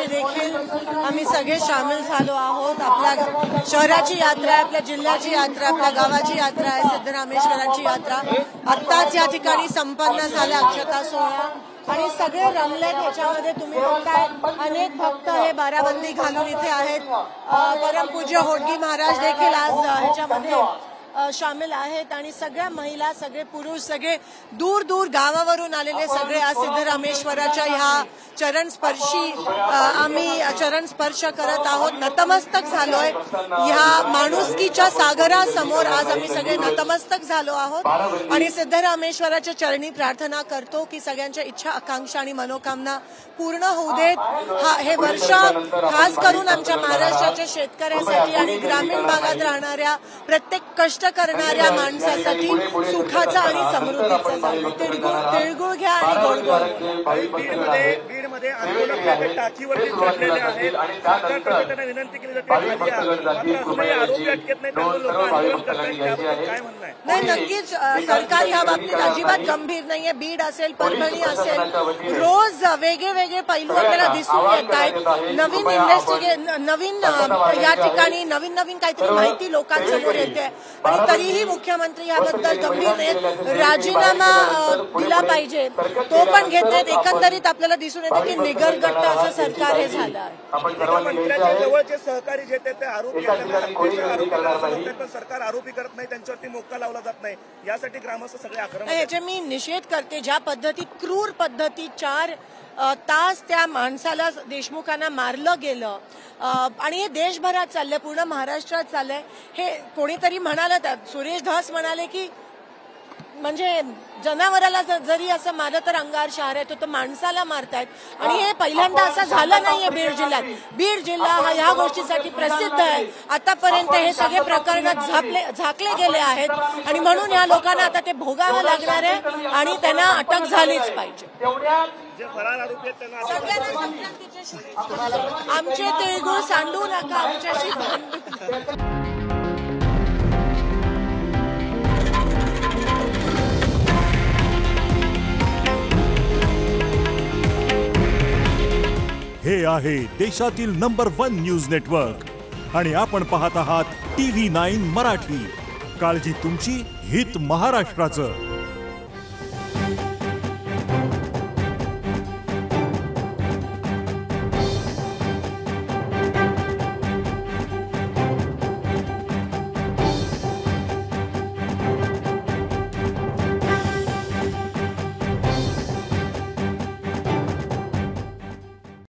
वर्षी देखील आम्ही सगळे सामील झालो आहोत। आपल्या शहराची यात्रा आहे, आपल्या जिल्ह्याची यात्रा, आपल्या गावाची यात्रा आहे, सिद्धरामेश्वराची यात्रा आत्ताच या ठिकाणी संपन्न झाल्या अक्षता सोहळा आणि सगळे रमलेत। ह्याच्यामध्ये तुम्ही बघताय अनेक भक्त हे बाराबंदी घालून इथे आहेत। परमपूज्य होडगी महाराज देखील आज ह्याच्यामध्ये शामिल आहेत आणि सगळ्या महिला, सगळे पुरुष, सगळे दूर दूर गावावरून आलेले सगळे आज सिद्धरामेश्वराच्या ह्या चरणस्पर्शी आम्ही चरणस्पर्श करत आहोत, नतमस्तक झालोय। ह्या माणुसकीच्या सागरासमोर आज आम्ही सगळे नतमस्तक झालो आहोत आणि सिद्धरामेश्वराच्या चरणी प्रार्थना करतो की सगळ्यांच्या इच्छा, आकांक्षा आणि मनोकामना पूर्ण होऊ देत। हे वर्ष खास करून आमच्या महाराष्ट्राच्या शेतकऱ्यासाठी आणि ग्रामीण भागात राहणाऱ्या प्रत्येक कष्ट करणाऱ्या माणसासाठी सुखाचा आणि समृद्धीचा जाईल। तिळगुळ घ्या आणि गोड गोड। बीडमध्ये आंदोलक टाकीवरती चढलेले आहेत आणि त्यांना विनंती केली जाते आरोपी अटकेत नाही त्यामुळे लोक आंदोलन करतात, काय म्हणणं आहे? नाही, नक्कीच सरकार ह्या बाबतीत अजिबात गंभीर नाहीये। बीड असेल, परभणी असेल, रोज वेगळे पैलू आपल्याला दिसून येत आहेत। नवीन या ठिकाणी नवीन काहीतरी माहिती लोकांसमोर येते आणि तरीही मुख्यमंत्री याबद्दल गंभीर नाहीत। राजीनामा दिला पाहिजे तो पण घेत नाहीत। एकंदरीत आपल्याला दिसून येतं की निगरगट्ट असं सरकार हे झालं आहे। मंत्र्याच्या जवळचे सहकारी जे ते आरोपी पण सरकार आरोपी करत नाही, त्यांच्यावरती मोक्का लावला जात नाही, यासाठी ग्रामस्थ सगळे आक्रमक। याचे मी निषेध करते। ज्या पद्धतीत क्रूर पद्धतीत 4 तास त्या माणसाला, देशमुखांना मारलं गेलं आणि हे देशभरात चाललंय, पूर्ण महाराष्ट्रात चाललंय। हे कोणीतरी म्हणालं, सुरेश धस म्हणाले की म्हणजे जनावराला जरी असं मारलं तर अंगार शहर आहे, तो माणसाला मारतायत आणि हे पहिल्यांदा असं झालं नाहीये बीड जिल्ह्यात। बीड जिल्हा हा ह्या गोष्टीसाठी प्रसिद्ध आहे। आतापर्यंत हे सगळे प्रकरण झाकले गेले आहेत आणि म्हणून या लोकांना आता ते भोगावं लागणार आहे आणि त्यांना अटक झालीच पाहिजे। आमचे तिळगुळ सांडू नका, आमच्याशी भांडू। हे आहे देशातील नंबर 1 न्यूज नेटवर्क आणि आपण पाहत आहात TV9 मराठी। काळजी तुमची, हित महाराष्ट्राचं।